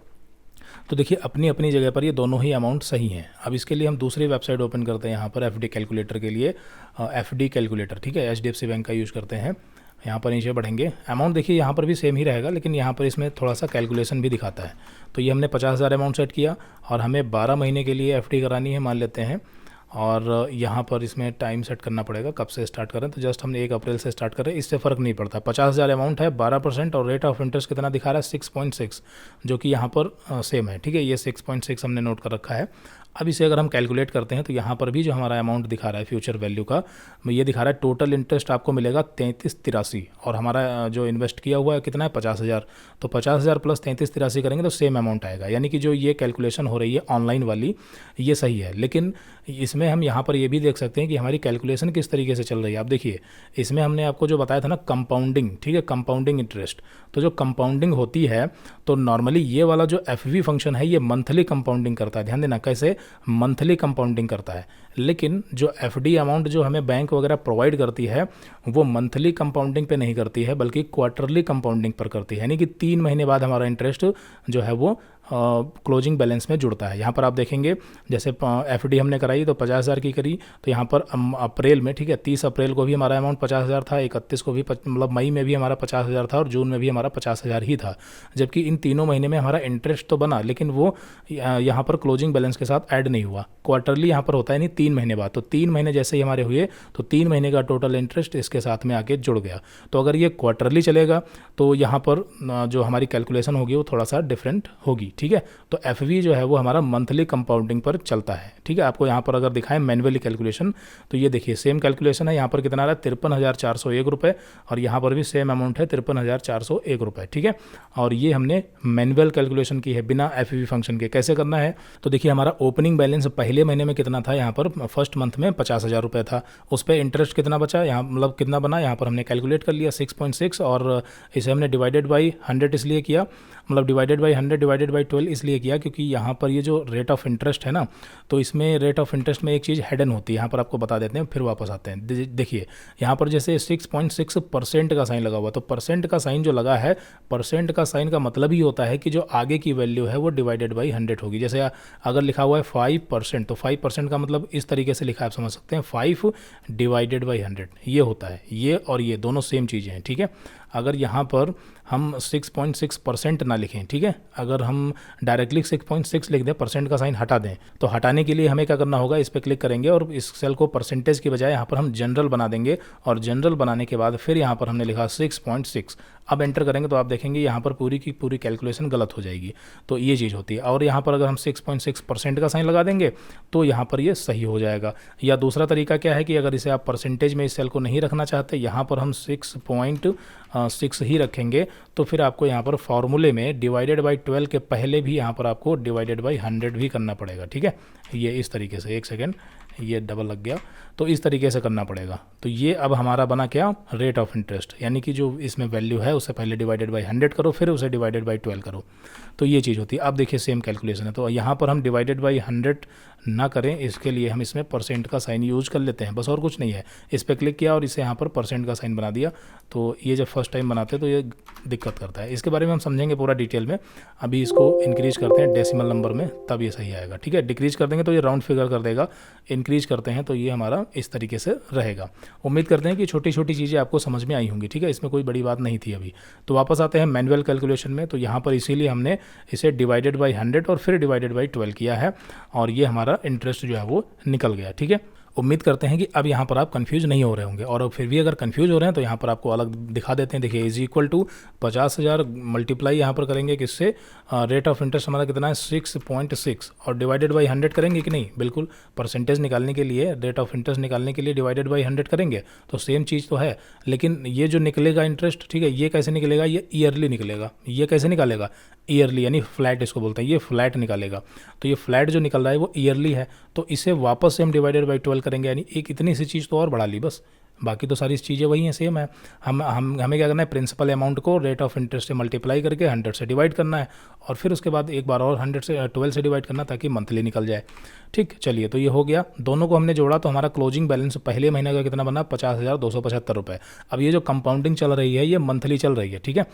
तो देखिए अपनी अपनी जगह पर ये दोनों ही अमाउंट सही हैं। अब इसके लिए हम दूसरी वेबसाइट ओपन करते हैं यहाँ पर एफडी कैलकुलेटर के लिए, एफडी कैलकुलेटर, ठीक है, एचडीएफसी बैंक का यूज़ करते हैं। यहाँ पर नीचे बढ़ेंगे, अमाउंट देखिए यहाँ पर भी सेम ही रहेगा, लेकिन यहाँ पर इसमें थोड़ा सा कैलकुलेशन भी दिखाता है। तो ये हमने 50,000 अमाउंट सेट किया और हमें 12 महीने के लिए एफडी करानी है मान लेते हैं, और यहाँ पर इसमें टाइम सेट करना पड़ेगा कब से स्टार्ट करें। तो जस्ट हमने 1 अप्रैल से स्टार्ट करें, इससे फ़र्क नहीं पड़ता। 50,000 अमाउंट है, 12% और रेट ऑफ इंटरेस्ट कितना दिखा रहा है 6.6, जो कि यहाँ पर सेम है। ठीक है, ये 6.6 हमने नोट कर रखा है। अब इसे अगर हम कैलकुलेट करते हैं तो यहाँ पर भी जो हमारा अमाउंट दिखा रहा है फ्यूचर वैल्यू का, ये दिखा रहा है टोटल इंटरेस्ट आपको मिलेगा 3383, और हमारा जो इन्वेस्ट किया हुआ है कितना है 50,000। तो 50,000 प्लस 3383 करेंगे तो सेम अमाउंट आएगा। यानी कि जो ये कैलकुलेशन हो रही है ऑनलाइन वाली ये सही है, लेकिन इसमें हम यहाँ पर ये भी देख सकते हैं कि हमारी कैलकुलेशन किस तरीके से चल रही है। आप देखिए इसमें हमने आपको जो बताया था ना कंपाउंडिंग, ठीक है, कंपाउंडिंग इंटरेस्ट। तो जो कंपाउंडिंग होती है तो नॉर्मली ये वाला जो एफवी फंक्शन है ये मंथली कंपाउंडिंग करता है। ध्यान देना कैसे, मंथली कंपाउंडिंग करता है, लेकिन जो एफडी अमाउंट जो हमें बैंक वगैरह प्रोवाइड करती है वो मंथली कंपाउंडिंग पे नहीं करती है बल्कि क्वार्टरली कंपाउंडिंग पर करती है। यानी कि 3 महीने बाद हमारा इंटरेस्ट जो है वो क्लोजिंग बैलेंस में जुड़ता है। यहाँ पर आप देखेंगे जैसे एफडी हमने कराई तो 50,000 की करी, तो यहाँ पर अप्रैल में, ठीक है, 30 अप्रैल को भी हमारा अमाउंट 50,000 था, 31 को भी मतलब मई में भी हमारा 50,000 था और जून में भी हमारा 50,000 ही था। जबकि इन तीनों महीने में हमारा इंटरेस्ट तो बना, लेकिन वो यहाँ पर क्लोजिंग बैलेंस के साथ ऐड नहीं हुआ। क्वार्टरली यहाँ पर होता है नहीं 3 महीने बाद, तो 3 महीने जैसे ही हमारे हुए तो 3 महीने का टोटल इंटरेस्ट इसके साथ में आके जुड़ गया। तो अगर ये क्वार्टरली चलेगा तो यहाँ पर जो हमारी कैलकुलेशन होगी वो थोड़ा सा डिफरेंट होगी, ठीक है। तो एफवी जो है वो हमारा मंथली कंपाउंडिंग पर चलता है, ठीक है। आपको यहाँ पर अगर दिखाएं मैनुअली कैलकुलेशन, तो ये देखिए सेम कैलकुलेशन है। यहाँ पर कितना आ रहा है 53,401 रुपये, और यहाँ पर भी सेम अमाउंट है 53,401 रुपये, ठीक है। और ये हमने मैनुअल कैलकुलेशन की है बिना एफवी फंक्शन के। कैसे करना है, तो देखिए हमारा ओपनिंग बैलेंस पहले महीने में कितना था, यहाँ पर फर्स्ट मंथ में 50,000 रुपये था। उस पर इंटरेस्ट कितना बचा, यहाँ मतलब कितना बना, यहाँ पर हमने कैलकुलेट कर लिया 6.6, और इसे हमने डिवाइडेड बाई 100 इसलिए किया, मतलब डिवाइडेड बाई 100 डिवाइडेड बाई 12 इसलिए किया क्योंकि यहाँ पर ये जो रेट ऑफ इंटरेस्ट है ना, तो इसमें रेट ऑफ इंटरेस्ट में एक चीज़ हिडन होती है। यहाँ पर आपको बता देते हैं, फिर वापस आते हैं। देखिए यहाँ पर जैसे 6.6% का साइन लगा हुआ, तो परसेंट का साइन जो लगा है, परसेंट का साइन का मतलब ही होता है कि जो आगे की वैल्यू है वो डिवाइडेड बाई 100 होगी। जैसे अगर लिखा हुआ है 5%, तो 5% का मतलब इस तरीके से लिखा है, आप समझ सकते हैं 5 डिवाइडेड बाई 100 ये होता है। ये और ये दोनों सेम चीज़ें हैं, ठीक है। अगर यहाँ पर हम 6.6% ना लिखें, ठीक है, अगर हम डायरेक्टली 6.6 लिख दें, परसेंट का साइन हटा दें, तो हटाने के लिए हमें क्या करना होगा, इस पर क्लिक करेंगे और इस सेल को परसेंटेज की बजाय यहाँ पर हम जनरल बना देंगे, और जनरल बनाने के बाद फिर यहाँ पर हमने लिखा 6.6। अब एंटर करेंगे तो आप देखेंगे यहाँ पर पूरी की पूरी कैलकुलेशन गलत हो जाएगी। तो ये चीज़ होती है। और यहाँ पर अगर हम 6.6% का साइन लगा देंगे तो यहाँ पर ये सही हो जाएगा। या दूसरा तरीका क्या है कि अगर इसे आप परसेंटेज में इस सेल को नहीं रखना चाहते, यहाँ पर हम 6.6 ही रखेंगे, तो फिर आपको यहाँ पर फॉर्मूले में डिवाइडेड बाई 12 के पहले भी यहाँ पर आपको डिवाइडेड बाई 100 भी करना पड़ेगा, ठीक है। ये इस तरीके से, एक सेकेंड, ये डबल लग गया, तो इस तरीके से करना पड़ेगा। तो ये अब हमारा बना क्या, रेट ऑफ इंटरेस्ट, यानी कि जो इसमें वैल्यू है उससे पहले डिवाइडेड बाई 100 करो, फिर उसे डिवाइडेड बाई 12 करो, तो ये चीज़ होती है। अब देखिए सेम कैलकुलेशन है, तो यहाँ पर हम डिवाइडेड बाई 100 ना करें, इसके लिए हम इसमें परसेंट का साइन यूज कर लेते हैं, बस और कुछ नहीं है। इस पर क्लिक किया और इसे यहाँ पर परसेंट का साइन बना दिया, तो ये जब फर्स्ट टाइम बनाते हैं तो ये दिक्कत करता है। इसके बारे में हम समझेंगे पूरा डिटेल में। अभी इसको इंक्रीज करते हैं डेसिमल नंबर में, तब ये सही आएगा, ठीक है। डिक्रीज कर देंगे तो ये राउंड फिगर कर देगा, इंक्रीज करते हैं तो ये हमारा इस तरीके से रहेगा। उम्मीद करते हैं कि छोटी छोटी चीज़ें आपको समझ में आई होंगी, ठीक है, इसमें कोई बड़ी बात नहीं थी अभी। तो वापस आते हैं मैनुअल कैलकुलेशन में। तो यहाँ पर इसीलिए हमने इसे डिवाइडेड बाई 100 और फिर डिवाइडेड बाई 12 किया है, और ये हमारा इंटरेस्ट जो है वो निकल गया, ठीक है। उम्मीद करते हैं कि अब यहाँ पर आप कंफ्यूज नहीं हो रहे होंगे, और फिर भी अगर कंफ्यूज हो रहे हैं तो यहाँ पर आपको अलग दिखा देते हैं। देखिए इज इक्वल टू 50,000 मल्टीप्लाई यहाँ पर करेंगे किससे, रेट ऑफ इंटरेस्ट हमारा कितना है 6.6, और डिवाइडेड बाई 100 करेंगे कि नहीं, बिल्कुल परसेंटेज निकालने के लिए, रेट ऑफ इंटरेस्ट निकालने के लिए डिवाइडेड बाई 100 करेंगे, तो सेम चीज़ तो है। लेकिन ये जो निकलेगा इंटरेस्ट, ठीक है, ये कैसे निकलेगा, ये ईयरली निकलेगा। ये कैसे निकालेगा, ईयरली, यानी फ्लैट इसको बोलते हैं, ये फ्लैट निकालेगा। तो ये फ्लैट जो निकल रहा है वो ईयरली है, तो इसे वापस से हम डिवाइडेड बाई 12 करेंगे, यानी एक इतनी सी चीज़ तो और बढ़ा ली बस, बाकी तो सारी चीज़ें वही हैं, सेम है। हमें क्या करना है, प्रिंसिपल अमाउंट को रेट ऑफ इंटरेस्ट से मल्टीप्लाई करके 100 से डिवाइड करना है, और फिर उसके बाद एक बार और 12 से डिवाइड करना, ताकि मंथली निकल जाए। ठीक, चलिए, तो ये हो गया। दोनों को हमने जोड़ा तो हमारा क्लोजिंग बैलेंस पहले महीने का कितना बना, 50,275 रुपये। अब ये जो कंपाउंडिंग चल रही है ये मंथली चल रही है, ठीक है।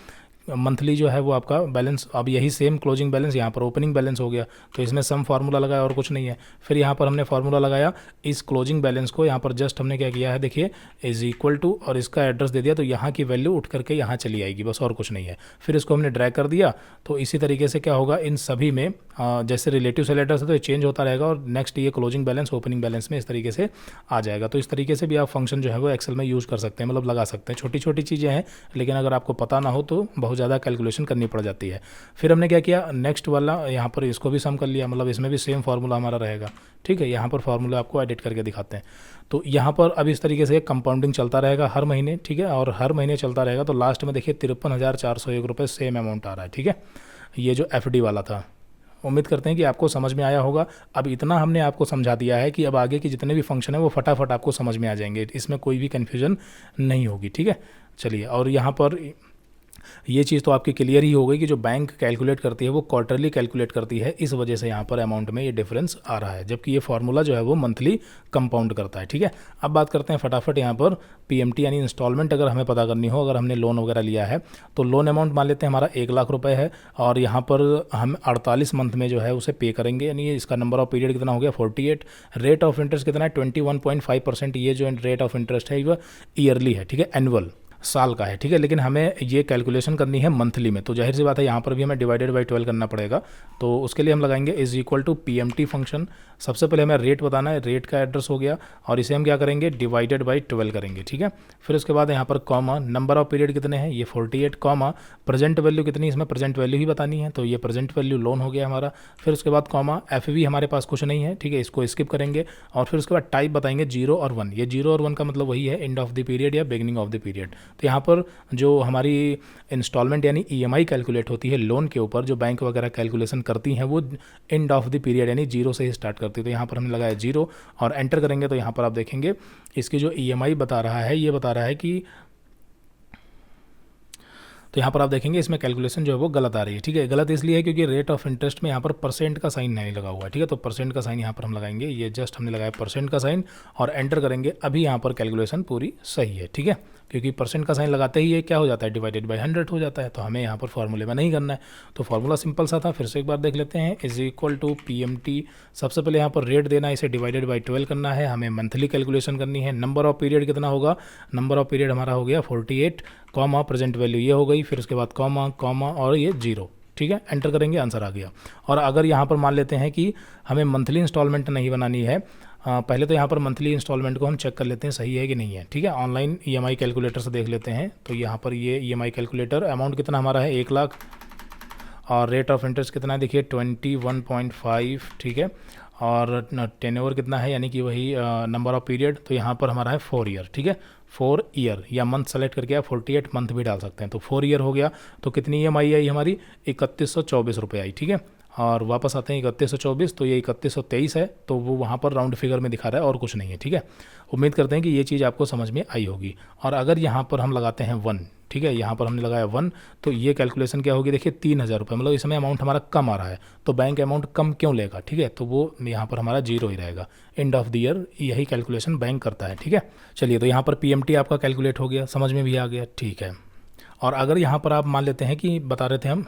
मंथली जो है वो आपका बैलेंस, अब यही सेम क्लोजिंग बैलेंस यहाँ पर ओपनिंग बैलेंस हो गया, तो इसमें सम फार्मूला लगाया और कुछ नहीं है। फिर यहाँ पर हमने फार्मूला लगाया, इस क्लोजिंग बैलेंस को यहाँ पर जस्ट हमने क्या किया है, देखिए इज इक्वल टू, और इसका एड्रेस दे दिया, तो यहाँ की वैल्यू उठ करके यहाँ चली आएगी, बस और कुछ नहीं है। फिर इसको हमने ड्रैग कर दिया, तो इसी तरीके से क्या होगा, इन सभी में जैसे रिलेटिव सेल एड्रेस है तो ये चेंज होता रहेगा, और नेक्स्ट ये क्लोजिंग बैलेंस ओपनिंग बैलेंस में इस तरीके से आ जाएगा। तो इस तरीके से भी आप फंक्शन जो है वो एक्सेल में यूज़ कर सकते हैं, मतलब लगा सकते हैं। छोटी छोटी चीज़ें हैं, लेकिन अगर आपको पता ना हो तो बहुत ज़्यादा कैलकुलेशन करनी पड़ जाती है। फिर हमने क्या किया, नेक्स्ट वाला यहाँ पर इसको भी सम कर लिया, मतलब इसमें भी सेम फार्मूला हमारा रहेगा, ठीक है। यहाँ पर फार्मूला आपको एडिट करके दिखाते हैं। तो यहाँ पर अब इस तरीके से कंपाउंडिंग चलता रहेगा हर महीने, ठीक है, और हर महीने चलता रहेगा। तो लास्ट में देखिए 53,401 रुपये सेम अमाउंट आ रहा है, ठीक है, ये जो एफडी वाला था। उम्मीद करते हैं कि आपको समझ में आया होगा। अब इतना हमने आपको समझा दिया है कि अब आगे के जितने भी फंक्शन है वो फटाफट आपको समझ में आ जाएंगे, इसमें कोई भी कन्फ्यूजन नहीं होगी, ठीक है। चलिए, और यहाँ पर ये चीज़ तो आपकी क्लियर ही हो गई कि जो बैंक कैलकुलेट करती है वो क्वार्टरली कैलकुलेट करती है, इस वजह से यहाँ पर अमाउंट में ये डिफरेंस आ रहा है, जबकि ये फार्मूला जो है वो मंथली कंपाउंड करता है। ठीक है, अब बात करते हैं फटाफट यहाँ पर पीएमटी यानी इंस्टॉलमेंट अगर हमें पता करनी हो, अगर हमने लोन वगैरह लिया है तो लोन अमाउंट मान लेते हैं हमारा 1,00,000 रुपये है और यहाँ पर हम 48 मंथ में जो है उसे पे करेंगे, यानी इसका नंबर ऑफ पीरियड कितना हो गया 48। रेट ऑफ इंटरेस्ट कितना है 21.5%। ये जो रेट ऑफ इंटरेस्ट है वो ईयरली है, ठीक है, एनुअल साल का है। ठीक है, लेकिन हमें ये कैलकुलेशन करनी है मंथली में, तो जाहिर सी बात है यहाँ पर भी हमें डिवाइडेड बाई 12 करना पड़ेगा। तो उसके लिए हम लगाएंगे is equal to PMT function. सबसे पहले हमें रेट बताना है, रेट का एड्रेस हो गया और इसे हम क्या करेंगे डिवाइडेड बाई 12 करेंगे। ठीक है, फिर उसके बाद यहाँ पर कॉमा, नंबर ऑफ पीरियड कितने हैं ये 48, कॉमा प्रेजेंट वैल्यू कितनी, इसमें प्रेजेंट वैल्यू ही बतानी है, तो ये प्रेजेंट वैल्यू लोन हो गया हमारा। फिर उसके बाद कॉमा एफवी हमारे पास कुछ नहीं है, ठीक है, इसको स्किप करेंगे और फिर उसके बाद टाइप बताएंगे 0 और 1। ये 0 और 1 का मतलब वही है एंड ऑफ द पीरियड या बिगनिंग ऑफ द पीरियड। तो यहाँ पर जो हमारी इंस्टॉलमेंट यानी ईएमआई कैलकुलेट होती है लोन के ऊपर, जो बैंक वगैरह कैलकुलेशन करती हैं वो एंड ऑफ द पीरियड यानी 0 से ही स्टार्ट करती है। तो यहाँ पर हमने लगाया 0 और एंटर करेंगे तो यहाँ पर आप देखेंगे इसकी जो ईएमआई बता रहा है ये बता रहा है कि, तो यहाँ पर आप देखेंगे इसमें कैलकुलेशन जो है वो गलत आ रही है। ठीक है, गलत इसलिए है क्योंकि रेट ऑफ इंटरेस्ट में यहाँ पर परसेंट का साइन नहीं लगा हुआ है। ठीक है, तो परसेंट का साइन यहाँ पर हम लगाएंगे, ये जस्ट हमने लगाया परसेंट का साइन और एंटर करेंगे। अभी यहाँ पर कैलकुलेशन पूरी सही है। ठीक है, क्योंकि परसेंट का साइन लगाते ही ये क्या हो जाता है डिवाइडेड बाई 100 हो जाता है, तो हमें यहाँ पर फॉर्मूले में नहीं करना है। तो फार्मूला सिंपल सा था, फिर से एक बार देख लेते हैं। इज इक्वल टू पीएमटी, सबसे पहले यहाँ पर रेट देना है, इसे डिवाइडेड बाई 12 करना है, हमें मंथली कैलकुलेशन करनी है। नंबर ऑफ पीरियड कितना होगा, नंबर ऑफ पीरियड हमारा हो गया 48, कॉमा प्रेजेंट वैल्यू ये हो गई, फिर उसके बाद कॉमा कॉमा और ये 0। ठीक है, एंटर करेंगे, आंसर आ गया। और अगर यहाँ पर मान लेते हैं कि हमें मंथली इंस्टॉलमेंट नहीं बनानी है, पहले तो यहाँ पर मंथली इंस्टॉलमेंट को हम चेक कर लेते हैं सही है कि नहीं है। ठीक है, ऑनलाइन ईएमआई कैलकुलेटर से देख लेते हैं। तो यहाँ पर ये ईएमआई कैलकुलेटर अमाउंट कितना हमारा है 1,00,000 और रेट ऑफ इंटरेस्ट कितना है देखिए 21.5। ठीक है, और टेन्योर कितना है यानी कि वही नंबर ऑफ पीरियड, तो यहाँ पर हमारा है 4 ईयर। ठीक है, 4 ईयर या मंथ सेलेक्ट करके आप 48 मंथ भी डाल सकते हैं, तो 4 ईयर हो गया। तो कितनी ईएमआई आई हमारी 3124 रुपये आई। ठीक है, और वापस आते हैं 3124, तो ये 3123 है, तो वो वहाँ पर राउंड फिगर में दिखा रहा है और कुछ नहीं है। ठीक है, उम्मीद करते हैं कि ये चीज़ आपको समझ में आई होगी। और अगर यहाँ पर हम लगाते हैं 1, ठीक है, यहाँ पर हमने लगाया 1, तो ये कैलकुलेशन क्या होगी देखिए 3,000 रुपये, मतलब इसमें अमाउंट हमारा कम आ रहा है, तो बैंक अमाउंट कम क्यों लेगा। ठीक है, तो वो यहाँ पर हमारा 0 ही रहेगा, एंड ऑफ द ईयर यही कैलकुलेशन बैंक करता है। ठीक है, चलिए, तो यहाँ पर पीएमटी आपका कैलकुलेट हो गया, समझ में भी आ गया। ठीक है, और अगर यहाँ पर आप मान लेते हैं कि बता रहे थे हम,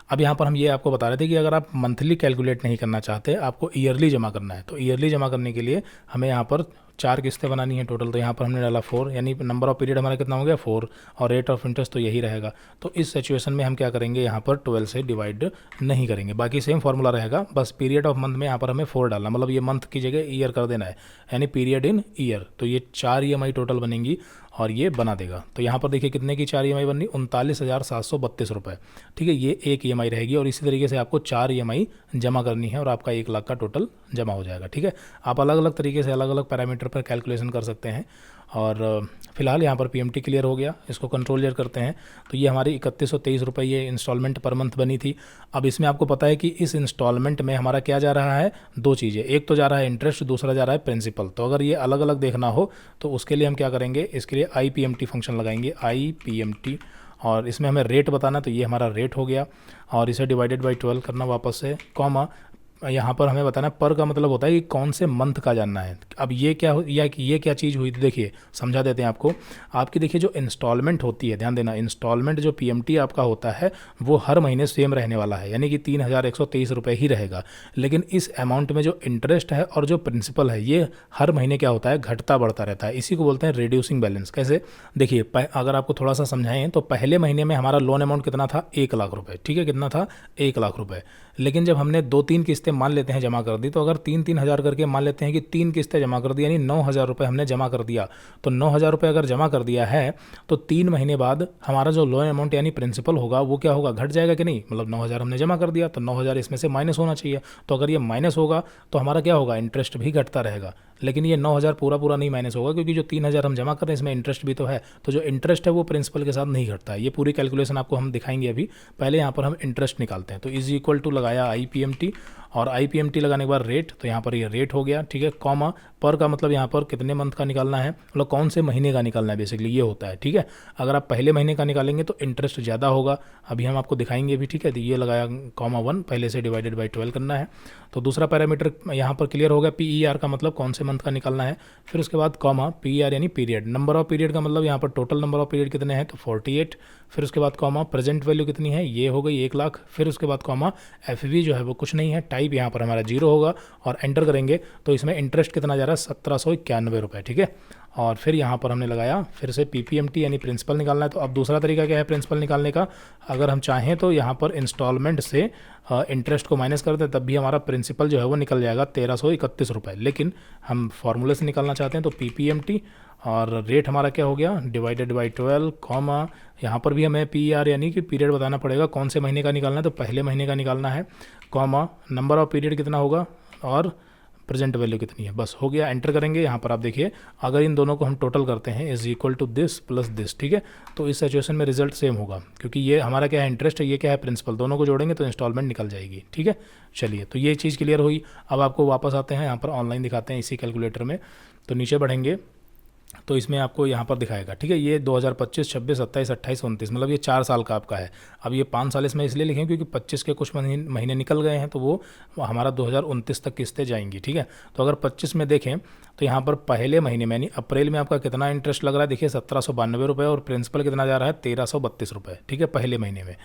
अब यहाँ पर हम ये आपको बता रहे थे कि अगर आप मंथली कैलकुलेट नहीं करना चाहते, आपको ईयरली जमा करना है, तो ईयरली जमा करने के लिए हमें यहाँ पर 4 किस्तें बनानी है टोटल। तो यहाँ पर हमने डाला 4, यानी नंबर ऑफ पीरियड हमारा कितना हो गया 4, और रेट ऑफ इंटरेस्ट तो यही रहेगा। तो इस सिचुएशन में हम क्या करेंगे, यहाँ पर 12 से डिवाइड नहीं करेंगे, बाकी सेम फार्मूला रहेगा, बस पीरियड ऑफ मंथ में यहाँ पर हमें 4 डालना, मतलब ये मंथ की जगह ईयर कर देना है, यानी पीरियड इन ईयर। तो ये 4 ईएमआई टोटल बनेंगी और ये बना देगा। तो यहाँ पर देखिए कितने की 4 ईएमआई बननी, 39,732 रुपये। ठीक है, ये एक ईएमआई रहेगी और इसी तरीके से आपको 4 ईएमआई जमा करनी है और आपका 1,00,000 का टोटल जमा हो जाएगा। ठीक है, आप अलग अलग तरीके से अलग अलग पैरामीटर पर कैलकुलेशन कर सकते हैं। और फिलहाल यहाँ पर पीएमटी क्लियर हो गया, इसको कंट्रोल जेड करते हैं। तो ये हमारी 3123 रुपये ये इंस्टॉलमेंट पर मंथ बनी थी। अब इसमें आपको पता है कि इस इंस्टॉलमेंट में हमारा क्या जा रहा है, 2 चीज़ें, एक तो जा रहा है इंटरेस्ट, दूसरा जा रहा है प्रिंसिपल। तो अगर ये अलग अलग देखना हो तो उसके लिए हम क्या करेंगे, इसके लिए IPMT फंक्शन लगाएंगे, IPMT, और इसमें हमें रेट बताना, तो ये हमारा रेट हो गया और इसे डिवाइडेड बाई 12 करना वापस से, कॉमा यहाँ पर हमें बताना पर का मतलब होता है कि कौन से मंथ का जानना है। अब ये क्या या ये क्या चीज़ हुई, देखिए समझा देते हैं आपको। आपकी देखिए जो इंस्टॉलमेंट होती है, ध्यान देना, इंस्टॉलमेंट जो पीएमटी आपका होता है वो हर महीने सेम रहने वाला है, यानी कि 3,123 रुपये ही रहेगा। लेकिन इस अमाउंट में जो इंटरेस्ट है और जो प्रिंसिपल है ये हर महीने क्या होता है, घटता बढ़ता रहता है। इसी को बोलते हैं रिड्यूसिंग बैलेंस। कैसे, देखिए अगर आपको थोड़ा सा समझाएं तो पहले महीने में हमारा लोन अमाउंट कितना था, 1,00,000 रुपये। ठीक है, कितना था, 1,00,000 रुपये। लेकिन जब हमने 2-3 किस्तें मान लेते हैं जमा कर दी, तो अगर 3-3 हज़ार करके मान लेते हैं कि 3 किस्तें जमा कर दी, यानी 9,000 रुपये हमने जमा कर दिया। तो 9,000 रुपये अगर जमा कर दिया है तो 3 महीने बाद हमारा जो लोन अमाउंट यानी प्रिंसिपल होगा वो क्या होगा, घट जाएगा कि नहीं। मतलब 9,000 हमने जमा कर दिया तो 9,000 इसमें से माइनस होना चाहिए, तो अगर ये माइनस होगा तो हमारा क्या होगा, इंटरेस्ट भी घटता रहेगा। लेकिन ये 9,000 पूरा नहीं माइनस होगा, क्योंकि जो 3,000 हम जमा कर रहे हैं इसमें इंटरेस्ट भी तो है, तो जो इंटरेस्ट है वो प्रिंसिपल के साथ नहीं घटता है। ये पूरी कैलकुलेशन आपको हम दिखाएंगे अभी। पहले यहाँ पर हम इंटरेस्ट निकालते हैं, तो इज इक्वल टू लगाया IPMT, और IPMT लगाने के बाद रेट, तो यहाँ पर ये रेट हो गया, ठीक है, कॉमा पर का मतलब यहाँ पर कितने मंथ का निकालना है, मतलब कौन से महीने का निकालना है, बेसिकली ये होता है, ठीक है। अगर आप पहले महीने का निकालेंगे तो इंटरेस्ट ज़्यादा होगा, अभी हम आपको दिखाएंगे भी, ठीक है। तो ये लगाया (1) पहले से डिवाइडेड बाई 12 करना है। तो दूसरा पैरामीटर यहाँ पर क्लियर हो गया, PER का मतलब कौन से मंथ का निकालना है। फिर उसके बाद कॉमा PER यानी पीरियड, नंबर ऑफ पीरियड का मतलब यहाँ पर टोटल नंबर ऑफ पीरियड कितने हैं, तो 48। फिर उसके बाद कॉमा प्रेजेंट वैल्यू कितनी है, ये हो गई 1 लाख। फिर उसके बाद कॉमा FV जो है वो कुछ नहीं है, टाइप यहाँ पर हमारा 0 होगा, और एंटर करेंगे तो इसमें इंटरेस्ट कितना जा रहा है, 1791 रुपये, ठीक है। और फिर यहाँ पर हमने लगाया फिर से PPMT यानी प्रिंसिपल निकालना है। तो अब दूसरा तरीका क्या है प्रिंसिपल निकालने का, अगर हम चाहें तो यहाँ पर इंस्टॉलमेंट से इंटरेस्ट को माइनस कर दें, तब भी हमारा प्रिंसिपल जो है वो निकल जाएगा 1331 रुपये। लेकिन हम फॉर्मूले से निकालना चाहते हैं, तो PPMT और रेट हमारा क्या हो गया, डिवाइडेड बाई 12, कॉमा यहाँ पर भी हमें PER यानी कि पीरियड बताना पड़ेगा, कौन से महीने का निकालना है, तो पहले महीने का निकालना है, कॉमा नंबर ऑफ पीरियड कितना होगा और प्रेजेंट वैल्यू कितनी है, बस हो गया। एंटर करेंगे, यहाँ पर आप देखिए अगर इन दोनों को हम टोटल करते हैं is equal to this plus this, ठीक है, तो इस सिचुएशन में रिजल्ट सेम होगा, क्योंकि ये हमारा क्या है इंटरेस्ट है, ये क्या है प्रिंसिपल, दोनों को जोड़ेंगे तो इंस्टॉलमेंट निकल जाएगी, ठीक है। चलिए, तो ये चीज़ क्लियर हुई। अब आपको वापस आते हैं यहाँ पर ऑनलाइन दिखाते हैं इसी कैलकुलेटर में। तो नीचे बढ़ेंगे तो इसमें आपको यहाँ पर दिखाएगा, ठीक है, ये 2025, 26, 27, 28, 29, मतलब ये 4 साल का आपका है। अब ये 5 साल इसमें इसलिए लिखें क्योंकि 25 के कुछ महीने निकल गए हैं, तो वो हमारा 2029 तक किस्तें जाएंगी, ठीक है। तो अगर 25 में देखें तो यहाँ पर पहले महीने में यानी अप्रैल में आपका कितना इंटरेस्ट लग रहा है, देखिए 1792 रुपये, और प्रिंसिपल कितना जा रहा है 1332 रुपये, ठीक है, पहले महीने में।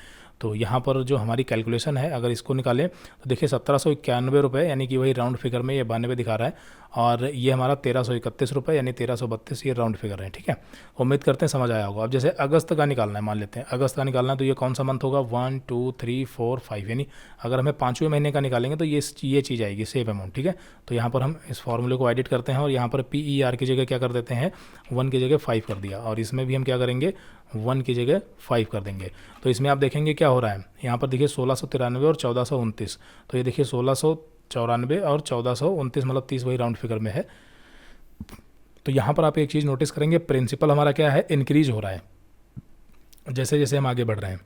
तो यहाँ पर जो हमारी कैलकुलेशन है अगर इसको निकालें तो देखिए 1791 रुपये, यानी कि वही राउंड फिगर में ये 92 दिखा रहा है, और ये हमारा 1331 रुपये यानी 1332, ये राउंड फिगर है, ठीक है। उम्मीद करते हैं समझ आया होगा। अब जैसे अगस्त का निकालना है, मान लेते हैं अगस्त का निकालना है, तो ये कौन सा मंथ होगा, 1 2 3 4 5, यानी अगर हमें 5वें महीने का निकालेंगे तो ये चीज़ आएगी सेम अमाउंट, ठीक है। तो यहाँ पर हम इस फॉर्मूले को एडिट करते हैं, और यहाँ पर PER की जगह क्या कर देते हैं, 1 की जगह 5 कर दिया, और इसमें भी हम क्या करेंगे 1 की जगह 5 कर देंगे। तो इसमें आप देखेंगे क्या हो रहा है, यहाँ पर देखिए 1693 और 1429, तो ये देखिए 1694 और 1429, मतलब 30 वही राउंड फिगर में है। तो यहाँ पर आप एक चीज़ नोटिस करेंगे, प्रिंसिपल हमारा क्या है इंक्रीज हो रहा है जैसे जैसे हम आगे बढ़ रहे हैं।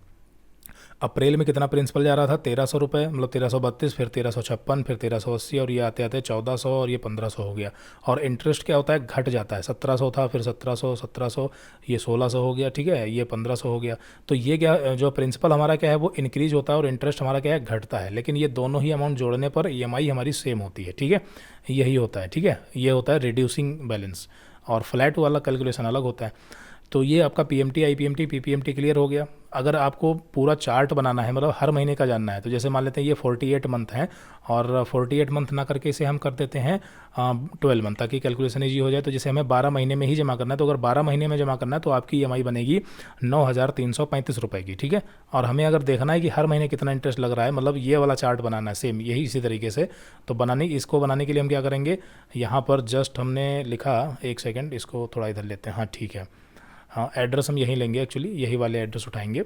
अप्रैल में कितना प्रिंसिपल जा रहा था, 1300 रुपये, मतलब 1332, फिर 1356, फिर 1380, और ये आते आते 1400, और ये 1500 हो गया। और इंटरेस्ट क्या होता है, घट जाता है, 1700 था, फिर 1700, 1700, ये 1600 हो गया, ठीक है, ये 1500 हो गया। तो ये क्या जो प्रिंसिपल हमारा क्या है वो इंक्रीज होता है, और इंटरेस्ट हमारा क्या है घटता है, लेकिन ये दोनों ही अमाउंट जोड़ने पर EMI हमारी सेम होती है, ठीक है, यही होता है, ठीक है। ये होता है रिड्यूसिंग बैलेंस, और फ्लैट वाला कैलकुलेशन अलग होता है। तो ये आपका PMT, IPMT, PPMT क्लियर हो गया। अगर आपको पूरा चार्ट बनाना है, मतलब हर महीने का जानना है, तो जैसे मान लेते हैं ये 48 मंथ हैं, और 48 मंथ ना करके इसे हम कर देते हैं 12 मंथ, ताकि कैलकुलेशन ईजी हो जाए। तो जैसे हमें 12 महीने में ही जमा करना है, तो अगर 12 महीने में जमा करना है तो आपकी EMI बनेगी 9,335 रुपये की, ठीक है। और हमें अगर देखना है कि हर महीने कितना इंटरेस्ट लग रहा है, मतलब ये वाला चार्ट बनाना है सेम यही इसी तरीके से। तो इसको बनाने के लिए हम क्या करेंगे, यहाँ पर जस्ट हमने लिखा, एक सेकेंड इसको थोड़ा इधर लेते हैं, हाँ ठीक है, हाँ एड्रेस हम यहीं लेंगे, एक्चुअली यही वाले एड्रेस उठाएंगे,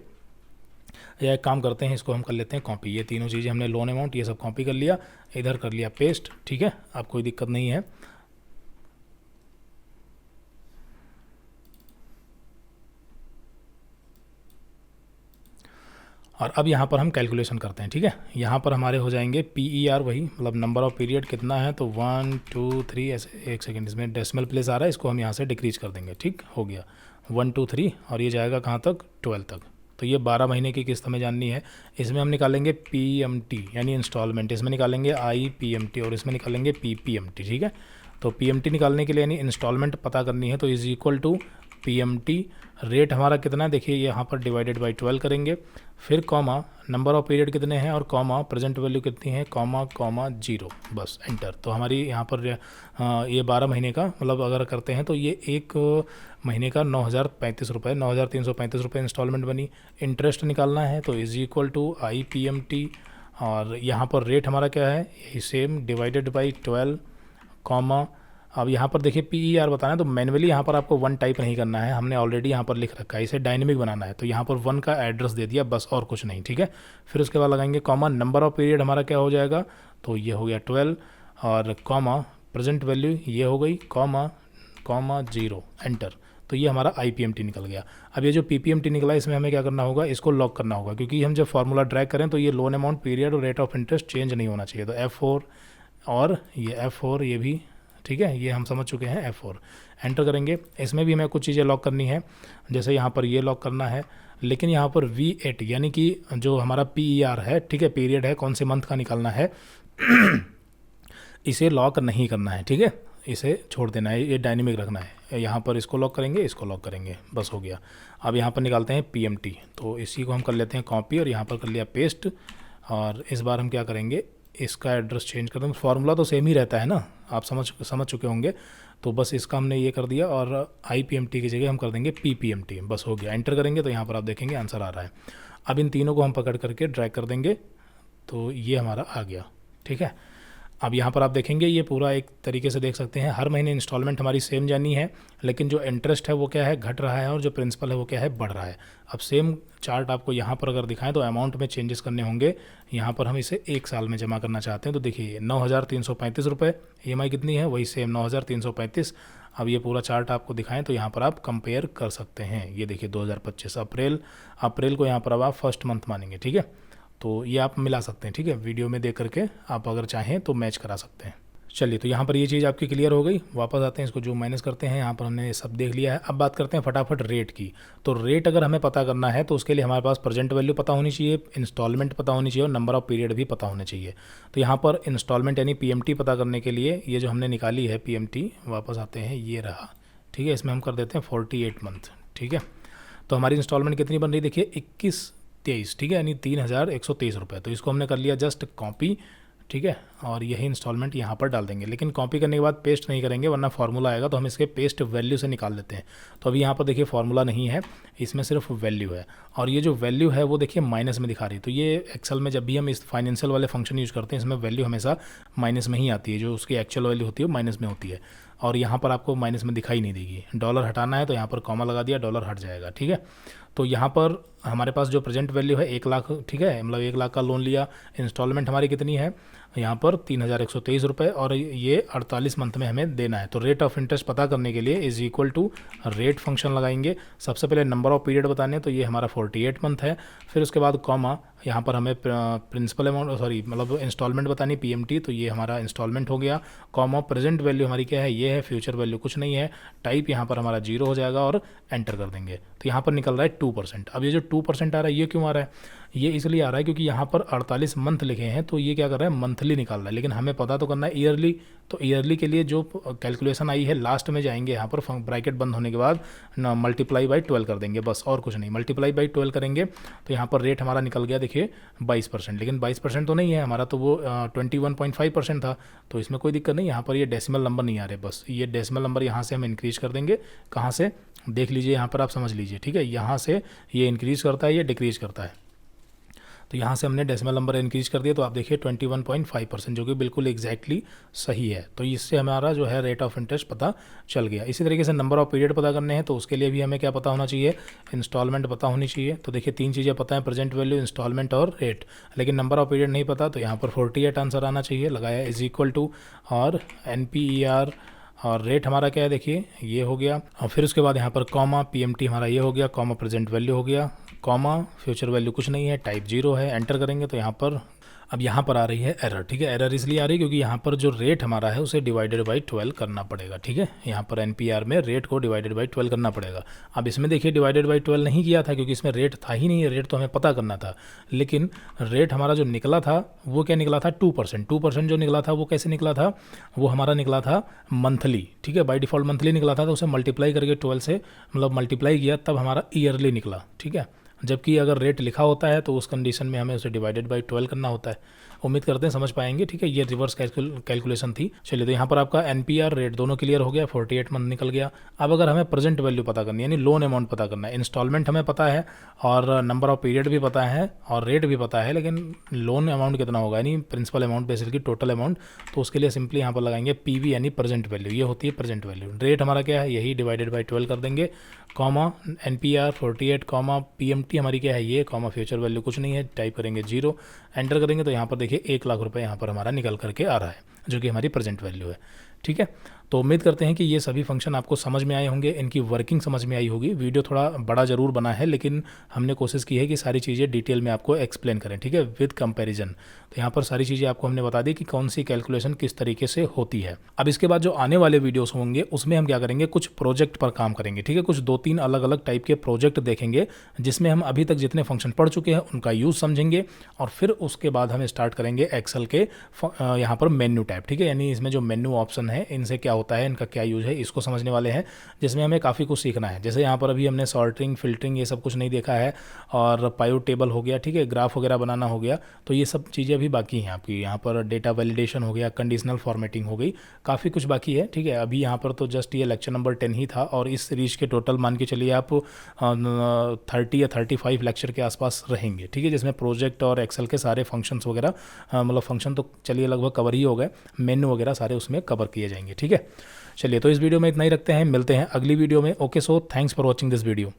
या एक काम करते हैं इसको हम कर लेते हैं कॉपी। ये तीनों चीज़ें हमने लोन अमाउंट ये सब कॉपी कर लिया, इधर कर लिया पेस्ट, ठीक है, अब कोई दिक्कत नहीं है। और अब यहाँ पर हम कैलकुलेशन करते हैं, ठीक है। यहाँ पर हमारे हो जाएंगे PER वही, मतलब नंबर ऑफ़ पीरियड कितना है, तो 1 2 3 ऐसे, एक सेकेंड इसमें डेसिमल प्लेस आ रहा है, इसको हम यहाँ से डिक्रीज कर देंगे, ठीक हो गया 1 2 3, और ये जाएगा कहाँ तक 12 तक। तो ये 12 महीने की किस्त हमें जाननी है। इसमें हम निकालेंगे PMT यानी इंस्टॉलमेंट, इसमें निकालेंगे IPMT, और इसमें निकालेंगे PPMT, ठीक है। तो PMT निकालने के लिए यानी इंस्टॉलमेंट पता करनी है, तो is equal to PMT, rate हमारा कितना है देखिए यहाँ पर डिवाइडेड बाई 12 करेंगे, फिर कॉमा नंबर ऑफ पीरियड कितने हैं, और कॉमा प्रेजेंट वैल्यू कितनी है, कॉमा 0, बस एंटर। तो हमारी यहाँ पर ये 12 महीने का मतलब अगर करते हैं तो ये एक महीने का 9,035 रुपये, 9,335 रुपये इंस्टॉलमेंट बनी। इंटरेस्ट निकालना है तो इज इक्वल टू IPMT, और यहाँ पर रेट हमारा क्या है यही सेम डिवाइडेड बाई 12, कॉमा अब यहाँ पर देखिए PER बताना है, तो मैनुअली यहाँ पर आपको 1 टाइप नहीं करना है, हमने ऑलरेडी यहाँ पर लिख रखा है, इसे डायनेमिक बनाना है, तो यहाँ पर 1 का एड्रेस दे दिया बस, और कुछ नहीं, ठीक है। फिर उसके बाद लगाएंगे कॉमा नंबर ऑफ पीरियड हमारा क्या हो जाएगा, तो ये हो गया 12, और कॉमा प्रेजेंट वैल्यू ये हो गई, कॉमा कॉमा 0 एंटर, तो ये हमारा IPMT निकल गया। अब ये जो PPMT निकला इसमें हमें क्या करना होगा, इसको लॉक करना होगा, क्योंकि हम जब फार्मूला ड्रैग करें तो ये लोन अमाउंट, पीरियड और रेट ऑफ इंटरेस्ट चेंज नहीं होना चाहिए। तो F4 और ये F4 ये भी ठीक है, ये हम समझ चुके हैं। F4 एंटर करेंगे। इसमें भी हमें कुछ चीज़ें लॉक करनी है, जैसे यहाँ पर ये लॉक करना है, लेकिन यहाँ पर V8 यानी कि जो हमारा PER है, ठीक है, पीरियड है, कौन से मंथ का निकालना है इसे लॉक नहीं करना है, ठीक है, इसे छोड़ देना है, ये डायनेमिक रखना है। यहाँ पर इसको लॉक करेंगे, इसको लॉक करेंगे, बस हो गया। अब यहाँ पर निकालते हैं PMT, तो इसी को हम कर लेते हैं कॉपी और यहाँ पर कर लिया पेस्ट। और इस बार हम क्या करेंगे, इसका एड्रेस चेंज कर देंगे। फार्मूला तो सेम ही रहता है ना, आप समझ चुके होंगे। तो बस इसका हमने ये कर दिया और IPMT की जगह हम कर देंगे PPMT, बस हो गया। एंटर करेंगे तो यहाँ पर आप देखेंगे आंसर आ रहा है। अब इन तीनों को हम पकड़ करके ड्रैग कर देंगे, तो ये हमारा आ गया, ठीक है। अब यहाँ पर आप देखेंगे ये पूरा एक तरीके से देख सकते हैं, हर महीने इंस्टॉलमेंट हमारी सेम जानी है, लेकिन जो इंटरेस्ट है वो क्या है, घट रहा है, और जो प्रिंसिपल है वो क्या है, बढ़ रहा है। अब सेम चार्ट आपको यहाँ पर अगर दिखाएं तो अमाउंट में चेंजेस करने होंगे। यहाँ पर हम इसे 1 साल में जमा करना चाहते हैं, तो देखिए 9,335 रुपये, EMI कितनी है, वही सेम 9,335। अब ये पूरा चार्ट आपको दिखाएं तो यहाँ पर आप कंपेयर कर सकते हैं। ये देखिए 2025 अप्रैल को यहाँ पर अब आप फर्स्ट मंथ मानेंगे, ठीक है। तो ये आप मिला सकते हैं, ठीक है, वीडियो में देख करके आप अगर चाहें तो मैच करा सकते हैं। चलिए, तो यहाँ पर ये चीज़ आपकी क्लियर हो गई। वापस आते हैं, इसको जो माइनस करते हैं, यहाँ पर हमने सब देख लिया है। अब बात करते हैं फटाफट रेट की। तो रेट अगर हमें पता करना है तो उसके लिए हमारे पास प्रेजेंट वैल्यू पता होनी चाहिए, इंस्टॉलमेंट पता होनी चाहिए और नंबर ऑफ पीरियड भी पता होने चाहिए। तो यहाँ पर इंस्टॉलमेंट यानी PMT पता करने के लिए ये जो हमने निकाली है PMT, वापस आते हैं, ये रहा, ठीक है। इसमें हम कर देते हैं 48 मंथ, ठीक है। तो हमारी इंस्टॉलमेंट कितनी बन रही, देखिए 2123, ठीक है, यानी 3,123 रुपये। तो इसको हमने कर लिया जस्ट कॉपी, ठीक है, और यही इंस्टॉलमेंट यहाँ पर डाल देंगे। लेकिन कॉपी करने के बाद पेस्ट नहीं करेंगे, वरना फार्मूला आएगा तो हम इसके पेस्ट वैल्यू से निकाल लेते हैं। तो अभी यहाँ पर देखिए फार्मूला नहीं है, इसमें सिर्फ वैल्यू है, और ये जो वैल्यू है वो देखिए माइनस में दिखा रही है। तो ये एक्सेल में जब भी हम इस फाइनेंशियल वाले फंक्शन यूज़ करते हैं, इसमें वैल्यू हमेशा माइनस में ही आती है, जो उसकी एक्चुअल वैल्यू होती है वो माइनस में होती है, और यहाँ पर आपको माइनस में दिखाई नहीं देगी। डॉलर हटाना है तो यहाँ पर कॉमा लगा दिया, डॉलर हट जाएगा, ठीक है। तो यहाँ पर हमारे पास जो प्रेजेंट वैल्यू है 1 लाख, ठीक है, मतलब 1 लाख का लोन लिया। इंस्टॉलमेंट हमारी कितनी है यहाँ पर 3,123 रुपये, और ये 48 मंथ में हमें देना है। तो रेट ऑफ इंटरेस्ट पता करने के लिए is equal to rate function लगाएंगे। सबसे पहले नंबर ऑफ पीरियड बताने, तो ये हमारा 48 मंथ है। फिर उसके बाद कॉमा, यहाँ पर हमें प्रिंसिपल अमाउंट मतलब इंस्टॉलमेंट बतानी PMT, तो ये हमारा इंस्टॉलमेंट हो गया। कॉमा प्रेजेंट वैल्यू हमारी क्या है, ये है, फ्यूचर वैल्यू कुछ नहीं है। टाइप यहाँ पर हमारा 0 हो जाएगा और एंटर कर देंगे। तो यहाँ पर निकल रहा है 2%। अब ये जो 2% आ रहा है ये क्यों आ रहा है, ये इसलिए आ रहा है क्योंकि यहाँ पर 48 मंथ लिखे हैं, तो ये क्या कर रहा है, मंथली निकाल रहा है। लेकिन हमें पता तो करना है ईयरली। तो ईयरली के लिए जो कैलकुलेशन आई है लास्ट में जाएंगे, यहाँ पर ब्रैकेट बंद होने के बाद मल्टीप्लाई बाई 12 कर देंगे, बस और कुछ नहीं। मल्टीप्लाई बाई 12 करेंगे तो यहाँ पर रेट हमारा निकल गया, देखिए 22%। लेकिन 22% तो नहीं है हमारा, तो वो 21.5% था। तो इसमें कोई दिक्कत नहीं, यहाँ पर ये डेसिमल नंबर नहीं आ रहे, बस ये डेसिमल नंबर यहाँ से हम इंक्रीज कर देंगे। कहाँ से, देख लीजिए यहाँ पर, आप समझ लीजिए, ठीक है। यहाँ से ये इंक्रीज करता है, ये डिक्रीज करता है। तो यहाँ से हमने डेसिमल नंबर इंक्रीज कर दिया, तो आप देखिए 21.5%, जो कि बिल्कुल एग्जैक्टली सही है। तो इससे हमारा जो है रेट ऑफ इंटरेस्ट पता चल गया। इसी तरीके से नंबर ऑफ पीरियड पता करने हैं, तो उसके लिए भी हमें क्या पता होना चाहिए, इंस्टॉलमेंट पता होनी चाहिए। तो देखिए 3 चीज़ें पता है, प्रेजेंट वैल्यू, इंस्टॉलमेंट और रेट। लेकिन नंबर ऑफ पीरियड नहीं पता, तो यहाँ पर 48 आंसर आना चाहिए, लगाया इज इक्वल टू, और NPER और रेट हमारा क्या है, देखिए ये हो गया। और फिर उसके बाद यहाँ पर कॉमा PMT हमारा ये हो गया, कॉमा प्रेजेंट वैल्यू हो गया, कॉमा फ्यूचर वैल्यू कुछ नहीं है, टाइप 0 है। एंटर करेंगे तो यहाँ पर, अब यहाँ पर आ रही है एरर, ठीक है। एरर इसलिए आ रही है क्योंकि यहाँ पर जो रेट हमारा है उसे डिवाइडेड बाई 12 करना पड़ेगा, ठीक है। यहाँ पर NPR में रेट को डिवाइडेड बाई 12 करना पड़ेगा। अब इसमें देखिए डिवाइडेड बाई 12 नहीं किया था क्योंकि इसमें रेट था ही नहीं, रेट तो हमें पता करना था। लेकिन रेट हमारा जो निकला था वो क्या निकला था, 2%। 2% जो निकला था वो कैसे निकला था, वो हमारा निकला था मंथली, ठीक है, बाई डिफ़ॉल्ट मंथली निकला था। तो उसे मल्टीप्लाई करके 12 से मतलब मल्टीप्लाई किया, तब हमारा ईयरली निकला, ठीक है। जबकि अगर रेट लिखा होता है तो उस कंडीशन में हमें उसे डिवाइडेड बाई 12 करना होता है। उम्मीद करते हैं समझ पाएंगे, ठीक है। ये रिवर्स कैलकुलेशन थी। चलिए, तो यहाँ पर आपका NPR रेट दोनों क्लियर हो गया, 48 मंथ निकल गया। अब अगर हमें प्रेजेंट वैल्यू पता करनी है, यानी लोन अमाउंट पता करना है, इंस्टॉलमेंट हमें पता है और नंबर ऑफ पीरियड भी पता है और रेट भी पता है, लेकिन लोन अमाउंट कितना होगा, यानी principal amount basically total amount. तो उसके लिए सिंपली यहाँ पर लगाएंगे PV यानी प्रेजेंट वैल्यू, ये होती है प्रेजेंट वैल्यू। रेट हमारा क्या है, यही डिवाइडेड बाई 12 कर देंगे, कॉमा NPR 48, कॉमा PMT हमारी क्या है ये, कॉमा फ्यूचर वैल्यू कुछ नहीं है, टाइप करेंगे 0, एंटर करेंगे तो यहाँ पर देखिए 1 लाख रुपए यहाँ पर हमारा निकल करके आ रहा है, जो कि हमारी प्रेजेंट वैल्यू है, ठीक है। तो उम्मीद करते हैं कि ये सभी फंक्शन आपको समझ में आए होंगे, इनकी वर्किंग समझ में आई होगी। वीडियो थोड़ा बड़ा ज़रूर बना है, लेकिन हमने कोशिश की है कि सारी चीज़ें डिटेल में आपको एक्सप्लेन करें, ठीक है, विद कंपैरिजन। तो यहाँ पर सारी चीज़ें आपको हमने बता दी कि कौन सी कैलकुलेशन किस तरीके से होती है। अब इसके बाद जो आने वाले वीडियोस होंगे उसमें हम क्या करेंगे, कुछ प्रोजेक्ट पर काम करेंगे, ठीक है, कुछ 2-3 अलग अलग टाइप के प्रोजेक्ट देखेंगे जिसमें हम अभी तक जितने फंक्शन पढ़ चुके हैं उनका यूज़ समझेंगे, और फिर उसके बाद हम स्टार्ट करेंगे एक्सेल के यहाँ पर मेन्यू टैब, ठीक है, यानी इसमें जो मेन्यू ऑप्शन है इनसे क्या होता है, इनका क्या यूज़ है, इसको समझने वाले हैं, जिसमें हमें काफ़ी कुछ सीखना है। जैसे यहाँ पर अभी हमने सॉर्टिंग, फिल्टरिंग ये सब कुछ नहीं देखा है, और पाइवट टेबल हो गया, ठीक है, ग्राफ वगैरह बनाना हो गया, तो ये सब चीज़ें अभी बाकी हैं आपकी। यहाँ पर डेटा वैलिडेशन हो गया, कंडीशनल फॉर्मेटिंग हो गई, काफ़ी कुछ बाकी है, ठीक है। अभी यहाँ पर तो जस्ट ये लेक्चर नंबर 10 ही था, और इस सीरीज के टोटल मान के चलिए आप 30 या 35 लेक्चर के आसपास रहेंगे, ठीक है, जिसमें प्रोजेक्ट और एक्सेल के सारे फंक्शंस वगैरह, मतलब फंक्शन तो चलिए लगभग कवर ही हो गए, मेन्यू वगैरह सारे उसमें कवर किए जाएंगे, ठीक है। चलिए, तो इस वीडियो में इतना ही रखते हैं, मिलते हैं अगली वीडियो में। Okay, so thanks for watching this video.